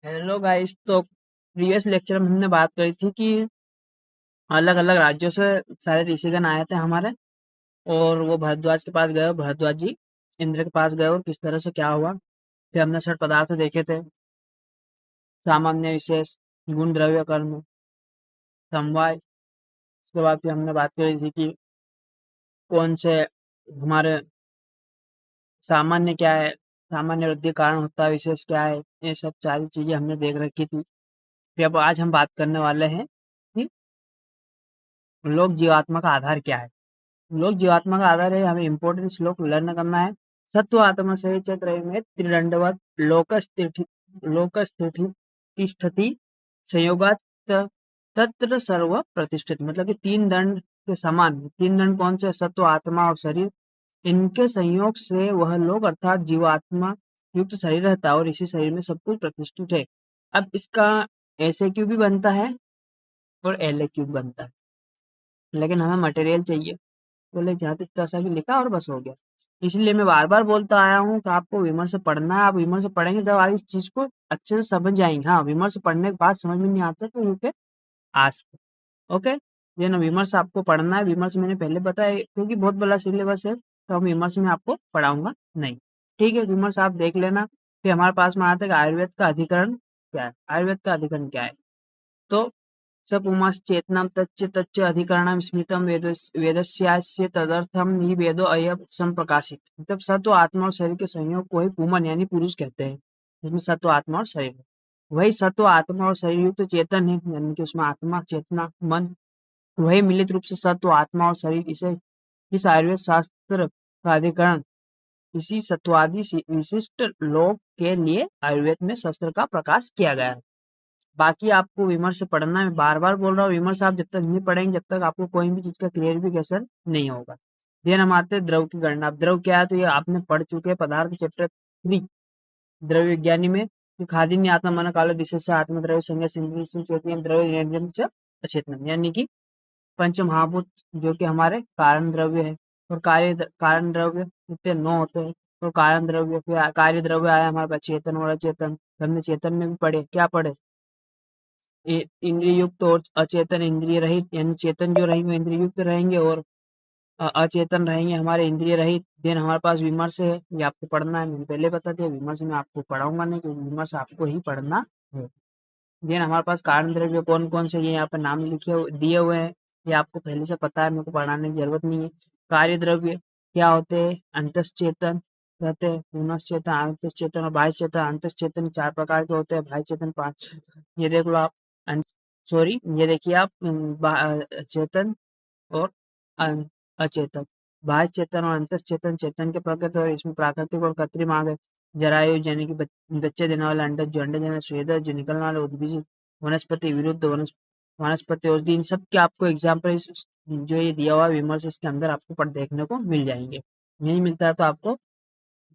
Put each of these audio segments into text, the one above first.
Hello guys. तो previous lecture में हमने बात करी थी कि अलग अलग राज्यों से सारे ऋषिगण आए थे हमारे, और वो भरद्वाज के पास गए और भरद्वाज जी इंद्र के पास गए और किस तरह से क्या हुआ। फिर हमने छठ पदार्थ देखे थे, सामान्य विशेष गुण द्रव्य कर्म समवाय। उसके बाद फिर हमने बात करी थी कि कौन से हमारे सामान्य क्या है, सामान्य वृद्धि कारण होता है, विशेष क्या है, ये सब सारी चीजें हमने देख रखी थी। फिर अब आज हम बात करने वाले हैं कि लोक जीवात्मा का आधार क्या है। लोक जीवात्मा का आधार है, हमें इम्पोर्टेंट श्लोक लर्न करना है। सत्व आत्मा से चक्र में त्रिदंडवत लोकस्थिति तिष्ठति संयोगात तत्र सर्व प्रतिष्ठित। मतलब कि तीन दंड के समान, तीन दंड कौन से? सत्व, आत्मा और शरीर। इनके संयोग से वह लोक अर्थात जीवात्मा युक्त शरीर रहता है और इसी शरीर में सब कुछ प्रतिष्ठित है। अब इसका ऐसे क्यों भी बनता है और एल क्यूब बनता है, लेकिन हमें मटेरियल चाहिए। बोले जहाँ तक इतना सा भी लिखा और बस हो गया। इसलिए मैं बार बार बोलता आया हूँ कि आपको विमर्श से पढ़ना है। आप विमर्श से पढ़ेंगे तब आप इस चीज को अच्छे से समझ जाएंगे। हाँ, विमर्श से पढ़ने के बाद समझ में नहीं आता तो यू कैन आस्क। ओके, ये ना, विमर्श आपको पढ़ना है। विमर्श मैंने पहले बताया क्योंकि बहुत बड़ा सिलेबस है, तो हम विमर्श में आपको पढ़ाऊंगा नहीं। ठीक है, विमर्श आप देख लेना। फिर हमारे पास में आता है कि आयुर्वेद का अधिकरण क्या है। आयुर्वेद का अधिकरण क्या है? तो स पुंश्चेतनं तच्च तच्च अधिकरणं स्मृतं वेदस्यास्य तदर्थं हि वेदो अयं संप्रकाशित। मतलब सत्व, आत्मा और शरीर के संयोग को ही पुमन यानी पुरुष कहते हैं, जिसमें सत्व, आत्मा और शरीर है। वही सत्व, आत्मा और शरीर युक्त चेतन है, यानी कि उसमें आत्मा, चेतना, मन, वही मिलित रूप से सत्व, आत्मा और शरीर। इसे इस आयुर्वेद शास्त्र का अधिकरण इसी सत्वादि विशिष्ट लोक के लिए आयुर्वेद में शस्त्र का प्रकाश किया गया है। बाकी आपको विमर्श पढ़ना है। मैं बार बार बोल रहा हूँ, विमर्श आप जब तक नहीं पढ़ेंगे जब तक आपको कोई भी चीज का क्लियरिफिकेशन नहीं होगा। देन हम आते हैं द्रव की गणना। अब द्रव क्या है, तो ये आपने पढ़ चुके हैं पदार्थ चैप्टर 3 द्रव्य विज्ञानी में। कि खादिन्य आत्मा मन काल विशेष आत्मद्रव्य संज्ञा सिंधु चेतन द्रव्य निरंजन च अचेतन, यानी कि पंच महाभूत जो कि हमारे कारण द्रव्य है। और कारण द्रव्य कितने? 9 होते हैं। और कारण द्रव्य, फिर कार्य द्रव्य आया हमारे पास चेतन और अचेतन। हमने चेतन में भी पढ़े, क्या पढ़े? इंद्रिय युक्त और अचेतन इंद्रिय रहित, यानी चेतन जो रहेंगे इंद्रिय युक्त रहेंगे और अचेतन रहेंगे हमारे इंद्रिय रहित। देन हमारे पास विमर्श है, ये आपको पढ़ना है। मैंने पहले बता दिया, विमर्श में आपको पढ़ाऊंगा नहीं क्योंकि विमर्श आपको ही पढ़ना है। देन हमारे पास कारण द्रव्य कौन कौन से, ये यहाँ पे नाम दिए हुए हैं, ये आपको पहले से पता है, मेरे को पढ़ाने की जरूरत नहीं है। कार्य द्रव्य क्या होते हैं? अंतश्चेतन कहते हैं, पुनश्चेतन, अंतश्चेतन और बाह्य चेतन। अंतश्चेतन 4 प्रकार के होते हैं, बाह्य चेतन 5। ये देख लो आप। सॉरी, ये देखिए आप, चेतन और अन- अचेतन। बाह्य चेतन और अंतश्चेतन चेतन के प्रकृति और इसमें प्राकृतिक और कृत्रिम आ गए। जरायु यानी कि बच्चे देने वाला अंडज, जो अंडे देने स्वेद, जो निकलने वाले उद्भिज, वनस्पति विरुद्ध वनस्पति औषधि, इन सब के आपको एग्जाम्पल इस जो ये दिया हुआ विमर्श इसके अंदर आपको पढ़ देखने को मिल जाएंगे। नहीं मिलता है तो आपको।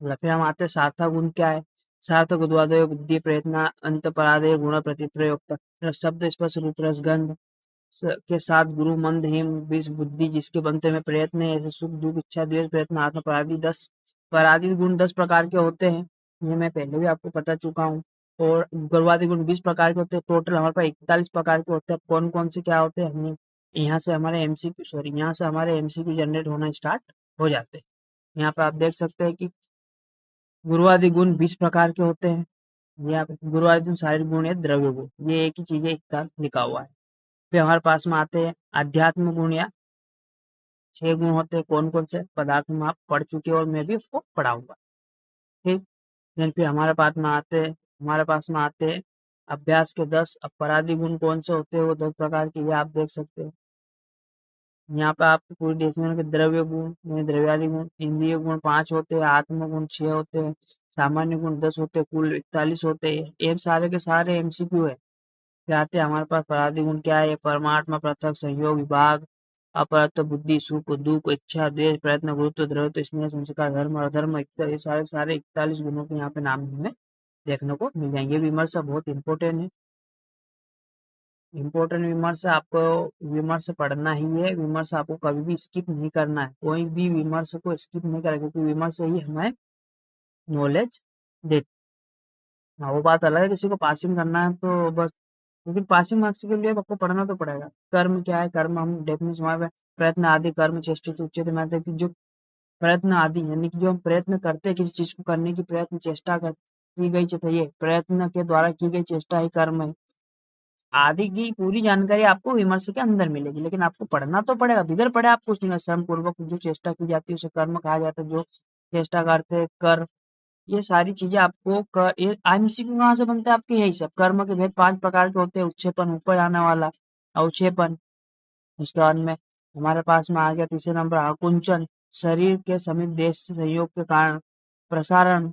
फिर हम आते हैं सार्थक गुण क्या है। सार्थक उद्वादय बुद्धि प्रयत्न अंत परादय गुण प्रतिप्रयोक्ता। शब्द स्पर्श रूप रस गंध के साथ गुरु मंद हिम विष बुद्धि, जिसके बनते में प्रयत्न है, ऐसे सुख दुख इच्छा द्वेष प्रयत्न आत्म पराधि। 10 पराधि गुण 10 प्रकार के होते हैं, ये मैं पहले भी आपको बता चुका हूँ। और गर्वादि गुण 20 प्रकार के होते हैं। टोटल हमारे पास 41 प्रकार के होते हैं। कौन कौन से क्या होते हैं, हमने यहाँ से हमारे एमसीक्यू, सॉरी, यहाँ से हमारे एमसीक्यू जनरेट होना स्टार्ट हो जाते हैं। यहाँ पे आप देख सकते हैं कि गुरुवादि गुण 20 प्रकार के होते हैं। यहाँ पे गुरुवादि गुण शारीरिक गुण या द्रव्य गुण, ये एक ही चीज है, एक साथ लिखा हुआ है। फिर हमारे पास में आते हैं अध्यात्म गुण, या 6 गुण होते हैं। कौन कौन से पदार्थ में आप पढ़ चुके हो और मैं भी उसको पढ़ाऊंगा। ठीक। देन फिर हमारे पास में आते हैं अभ्यास के 10 अपराधी गुण। कौन से होते हैं? वो 10 प्रकार के, ये आप देख सकते हो। यहाँ पे आपको पूरी डेफिनेशन के द्रव्य गुण यानी द्रव्यादि गुण, इंद्रिय गुण 5 होते हैं, आत्म गुण 6 होते हैं, सामान्य गुण 10 होते हैं, कुल 41 होते हैं। ये सारे के सारे एमसीक्यू है। फिर आते हैं हमारे पास पराधी गुण क्या है। परमात्मा, पृथक, संयोग, विभाग, अपरत्व, बुद्धि, सुख दुख, इच्छा द्वेष, प्रयत्न, गुरुत्व, द्रव्यत्व, स्नेह, संस्कार, धर्म, अधर्म, ये सारे सारे 41 गुणों के यहाँ पे नाम हमें देखने को मिल जाएंगे। विमर्श बहुत इंपॉर्टेंट है। इम्पोर्टेंट विमर्श आपको विमर्श पढ़ना ही है। विमर्श आपको कभी भी स्किप नहीं करना है, कोई भी विमर्श को स्किप नहीं करेगा, क्योंकि विमर्श ही हमें नॉलेज देती हाँ, वो बात अलग है, किसी को पासिंग करना है तो बस, लेकिन पासिंग मार्क्स के लिए आपको पढ़ना तो पड़ेगा। कर्म क्या है? कर्म हम डेफिनेशन वहाँ पे प्रयत्न आदि कर्म चेष्टित उच्यते, मतलब कि जो प्रयत्न आदि यानी कि जो हम प्रयत्न करते हैं किसी चीज को करने की, प्रयत्न चेष्टा कर की गई चाहिए, प्रयत्न के द्वारा की गई चेष्टा ही कर्म है। आदि की पूरी जानकारी आपको विमर्श के अंदर मिलेगी, लेकिन आपको पढ़ना तो पड़ेगा, बिगर पढ़े आप कुछ नहीं कर। श्रम पूर्वक जो चेष्टा की जाती है उसे कर्म कहा जाता है, जो चेष्टा करते हैं कर, ये सारी चीजें आपको कर, ये एमसीक्यू कहाँ से बनता है आपके? यही सब कर्म के भेद 5 प्रकार के होते हैं। उत्क्षेपण ऊपर आने वाला, अवक्षेपण, उसके बाद में हमारे पास में आ गया तीसरे नंबर आकुंचन, शरीर के समीप देश से संयोग के कारण प्रसारण,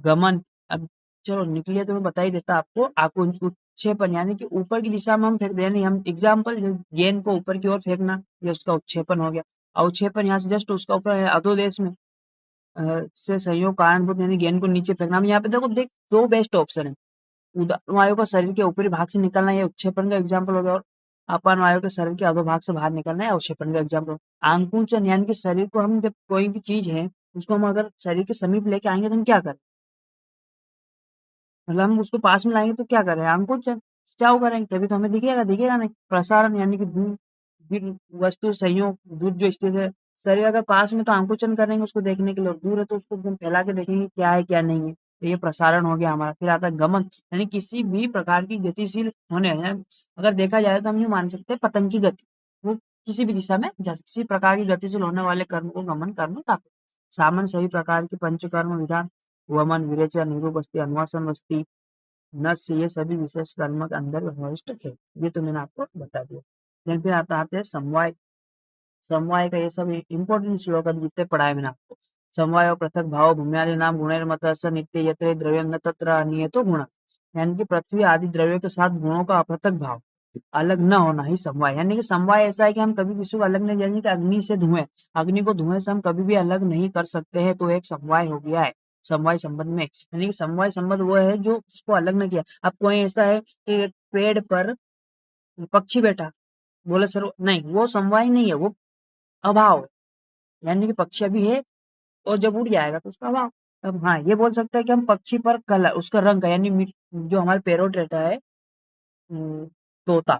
गमन। अब चलो निकलिए तो मैं बता ही देता आपको। आकुंच उत्क्षेपण यानी कि ऊपर की दिशा में हम फेंक दें, यानी हम एग्जाम्पल गेंद को ऊपर की ओर फेंकना, ये उसका उत्क्षेपण हो गया। अवक्षेपण यहाँ से जस्ट उसका ऊपर है अधोदेश में से संयोग कारणभूत यानी गेंद को नीचे फेंकना। हम यहाँ पे देखो देख, दो बेस्ट ऑप्शन है। उदाहरण वायु का शरीर के ऊपरी भाग से निकलना, ये उत्क्षेपण का एग्जाम्पल हो गया, और अपान वायु के शरीर के अधोभाग से बाहर निकलना है अवक्षेपण का एग्जाम्पल। आंकुचन यानी कि शरीर को हम जब कोई भी चीज है उसको हम अगर शरीर के समीप लेके आएंगे तो हम क्या करें? मतलब हम उसको पास में लाएंगे तो क्या करें? आंकुचन, खिंचाव करेंगे, तभी तो हमें दिखेगा, दिखेगा नहीं। प्रसारण यानी कि दूर, दूर वस्तु संयोग, दूर जो स्थित है, शरीर अगर पास में तो आंकुचन करेंगे उसको देखने के लिए, और दूर है तो उसको एकदम फैला के देखेंगे क्या है क्या नहीं है। तो ये प्रसारण हो गया हमारा। फिर आता है गमन, यानी किसी भी प्रकार की गतिशील होने है, अगर देखा जाए तो हम यूँ मान सकते हैं पतंग की गति, वो किसी भी दिशा में किसी प्रकार की गतिशील होने वाले कर्म को गमन कर्म कहते हैं। सामान्य सभी प्रकार की पंचकर्म विधान, वमन, विरेचन, निरूपस्ती, अनुवासन वस्ती, नस्य, ये सभी विशेष कर्म के अंदर समाविष्ट थे। ये तो मैंने आपको बता दिया। देन फिर आते हैं समवाय। समवाय का ये सब इंपॉर्टेंट श्लोक अभी जितने पढ़ाए मैंने आपको। समवाय और पृथक भाव भूम्यादि नाम गुणैर्मतः स नित्य यत्र द्रव्यम न तत्र अनियतो गुण, यानी कि पृथ्वी आदि द्रव्यों के साथ गुणों का अपृथक भाव, अलग न होना ही समवाय। यानी कि समवाय ऐसा है कि हम कभी किसी को अलग नहीं, यानी कि अग्नि से धुएं, अग्नि को धुएं से हम कभी भी अलग नहीं कर सकते हैं, तो एक समवाय हो गया है समवाय संबंध में। यानी कि समवाय संबंध वो है जो उसको अलग नहीं किया। अब कोई ऐसा है कि पेड़ पर पक्षी बैठा, बोले सर नहीं, वो समवाय नहीं है, वो अभाव है। यानी कि पक्षी अभी है और जब उड़ जाएगा तो उसका अभाव। अब हाँ, ये बोल सकते हैं कि हम पक्षी पर कलर, उसका रंग का, यानी जो हमारे पैरोट रहता है, तोता,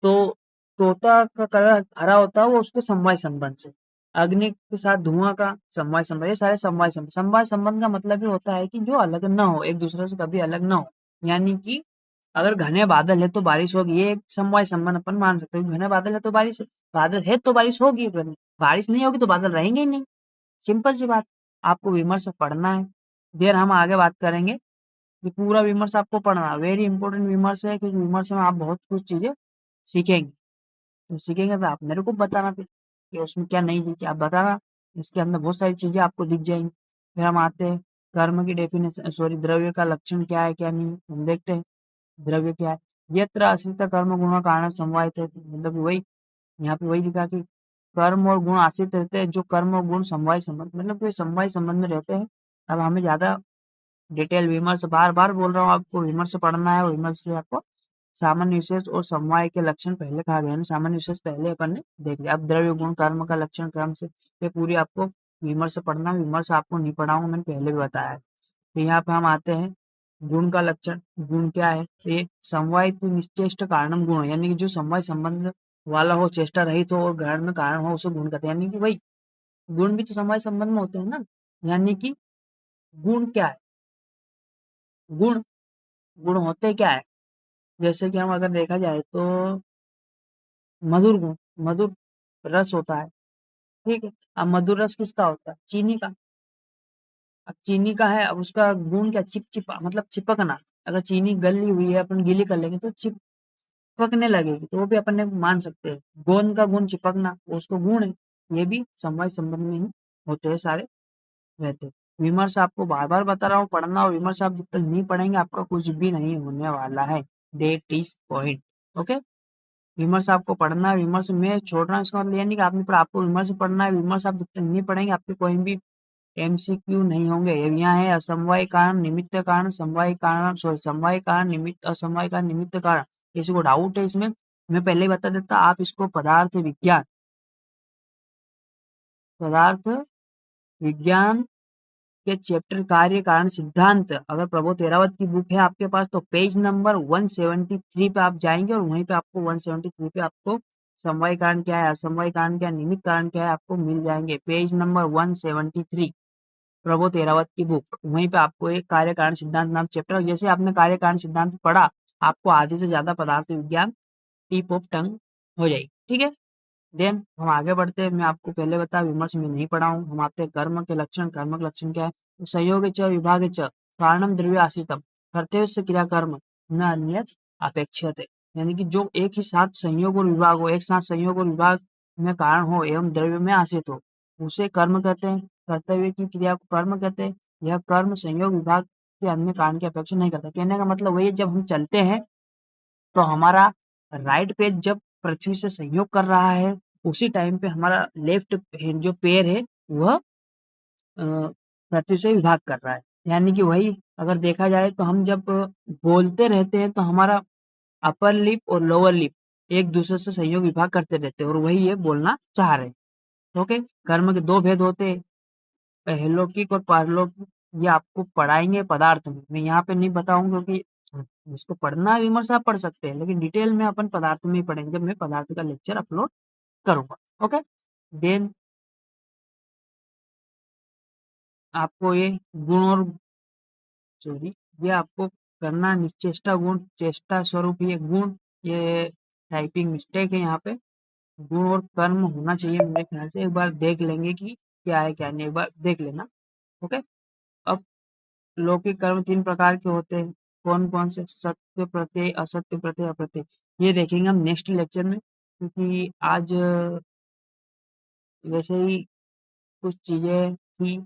तो तोता का कलर हरा होता है, वो उसके समवाय संबंध से। अग्नि के साथ धुआं का समवाय संबंध, ये सारे समवाय संबंध। समवाय संबंध का मतलब ये होता है कि जो अलग ना हो, एक दूसरे से कभी अलग ना हो। यानी कि अगर घने बादल है तो बारिश होगी, ये एक समवाय संबंध अपन मान सकते हैं। घने बादल है तो बारिश, बादल है तो बारिश होगी, बारिश नहीं होगी तो बादल रहेंगे ही नहीं। सिंपल सी बात। आपको विमर्श पढ़ना है, देर हम आगे बात करेंगे। ये पूरा विमर्श आपको पढ़ना है, वेरी इंपॉर्टेंट विमर्श है, क्योंकि विमर्श में आप बहुत कुछ चीजें सीखेंगे। तो सीखेंगे तो आप मेरे को बताना फिर कि उसमें क्या नहीं दिखी, आप बताना। इसके अंदर बहुत सारी चीजें आपको दिख जाएंगी। फिर हम आते हैं कर्म की डेफिनेशन, सॉरी, द्रव्य का लक्षण क्या है क्या नहीं, हम देखते हैं द्रव्य क्या है। यत्र आश्रित कर्म गुण कारण समवायित है, मतलब वही यहाँ पे वही लिखा कि कर्म और गुण आश्रित रहते हैं, जो कर्म और गुण समवाय संबंध, मतलब कोई समवाय संबंध में रहते हैं। अब हमें ज्यादा डिटेल विमर्श, बार बार बोल रहा हूँ आपको, विमर्श पढ़ना है, विमर्श से आपको सामान्य विशेष और समवाय के लक्षण पहले कहा गया है ना, सामान्य विशेष पहले अपन ने देख लिया। अब द्रव्य गुण कर्म का लक्षण क्रम से ये पूरी आपको विमर्श पढ़ना। विमर्श आपको नहीं पढ़ाऊंगा, मैंने पहले भी बताया है। तो यहाँ पे हम आते हैं गुण का लक्षण। गुण क्या है? तो ये समवाय निश्चेष्ट कारणम गुण, यानी कि जो समवाय संबंध वाला हो, चेष्टा रहित हो और गैर में कारण हो, उसे गुण कहते हैं। यानी कि भाई गुण भी तो समवाय संबंध में होते हैं ना। यानी कि गुण क्या है? गुण, गुण होते क्या है? जैसे कि हम अगर देखा जाए तो मधुर गुण, मधुर रस होता है, ठीक है। अब मधुर रस किसका होता है? चीनी का। अब चीनी का है, अब उसका गुण क्या? चिपचिपा, मतलब चिपकना। अगर चीनी गली हुई है, अपन गीली कर लेंगे तो चिपकने लगेगी, तो वो भी अपन ने मान सकते हैं। गोंद का गुण चिपकना, वो उसको गुण है। ये भी समवाय संबंध में ही होते हैं सारे, रहते हैं। विमर्श आपको बार बार बता रहा हूँ पढ़ना, और विमर्श आप जब तक नहीं पढ़ेंगे आपका कुछ भी नहीं होने वाला है। Date is point. ओके। विमर्श आपको पढ़ना है, विमर्श में छोड़ रहा हूँ इसका मतलब ये नहीं कि आपने पढ़ा, आपको विमर्श पढ़ना है। विमर्श आप जब तक नहीं पढ़ेंगे आपके कोई भी एमसीक्यू नहीं होंगे। अब यहाँ है असमवाय कारण निमित्त कारण, समवाय कारण, सॉरी, समवाय कारण निमित्त, असमवाय कारण निमित्त कारण। किसी को डाउट है इसमें, मैं पहले ही बता देता, आप इसको पदार्थ विज्ञान, पदार्थ विज्ञान के चैप्टर कार्य कारण सिद्धांत, अगर प्रबोध तेरावत की बुक है आपके पास तो पेज नंबर 173 पे आप जाएंगे और वहीं पे आपको 173 पे आपको समवाय कारण क्या है, असमवाय कारण क्या है, निमित्त कारण क्या है आपको मिल जाएंगे। पेज नंबर 173 प्रबोध तेरावत की बुक, वहीं पे आपको एक कार्य कारण सिद्धांत नाम चैप्टर, जैसे आपने कार्य कारण सिद्धांत पढ़ा आपको आधे से ज्यादा पदार्थ विज्ञान टिप ऑफ टंग हो जाएगी। ठीक है, देन हम आगे बढ़ते हैं। मैं आपको पहले बता विमर्श में नहीं पढ़ा हूँ। हम आते हैं कर्म के लक्षण। कर्म के लक्षण क्या है? तो संयोग च विभाग च कारणम द्रव्य आश्रितम कर्तव्य क्रिया कर्म न अन्यत अपेक्षते, यानी कि जो एक ही साथ संयोग और विभाग हो, एक साथ संयोग और विभाग में कारण हो एवं द्रव्य में आश्रित हो उसे कर्म कहते हैं। कर्तव्य की क्रिया को कर्म कहते हैं। यह कर्म संयोग विभाग के अन्य कारण की अपेक्षा नहीं करता। कहने का मतलब वही है, जब हम चलते हैं तो हमारा राइट पैर जब पृथ्वी से संयोग कर रहा है उसी टाइम पे हमारा लेफ्ट जो पैर है वह पृथ्वी से विभाग कर रहा है। यानी कि वही अगर देखा जाए तो हम जब बोलते रहते हैं तो हमारा अपर लिप और लोअर लिप एक दूसरे से संयोग विभाग करते रहते हैं और वही ये बोलना चाह रहे हैं। ओके, कर्म के दो भेद होते हैं, लौकिक और पारलौकिक। ये आपको पढ़ाएंगे पदार्थ में, मैं यहाँ पे नहीं बताऊंगा क्योंकि इसको पढ़ना विमर्श आप पढ़ सकते हैं, लेकिन डिटेल में अपन पदार्थ में ही पढ़ेंगे जब मैं पदार्थ का लेक्चर अपलोड करूंगा। ओके, देन आपको ये गुण और सॉरी ये आपको करना निश्चेष्टा गुण, चेष्टा स्वरूप ये गुण, ये टाइपिंग मिस्टेक है यहाँ पे। गुण और कर्म होना चाहिए मेरे ख्याल से। एक बार देख लेंगे कि क्या है क्या नहीं, एक बार देख लेना। ओके, अब लौकिक कर्म तीन प्रकार के होते हैं। कौन कौन से? सत्य प्रत्यय, असत्य प्रत्यय, अप्रत्यय। ये देखेंगे हम नेक्स्ट लेक्चर में, क्योंकि आज वैसे ही कुछ चीजें थी,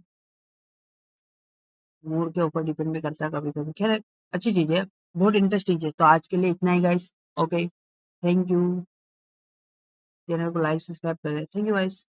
मूड के ऊपर डिपेंड भी करता है कभी कभी। खैर अच्छी चीज है, बहुत इंटरेस्टिंग चीज। तो आज के लिए इतना ही guys. Okay, thank you. Channel को लाइक सब्सक्राइब करें। Thank you guys.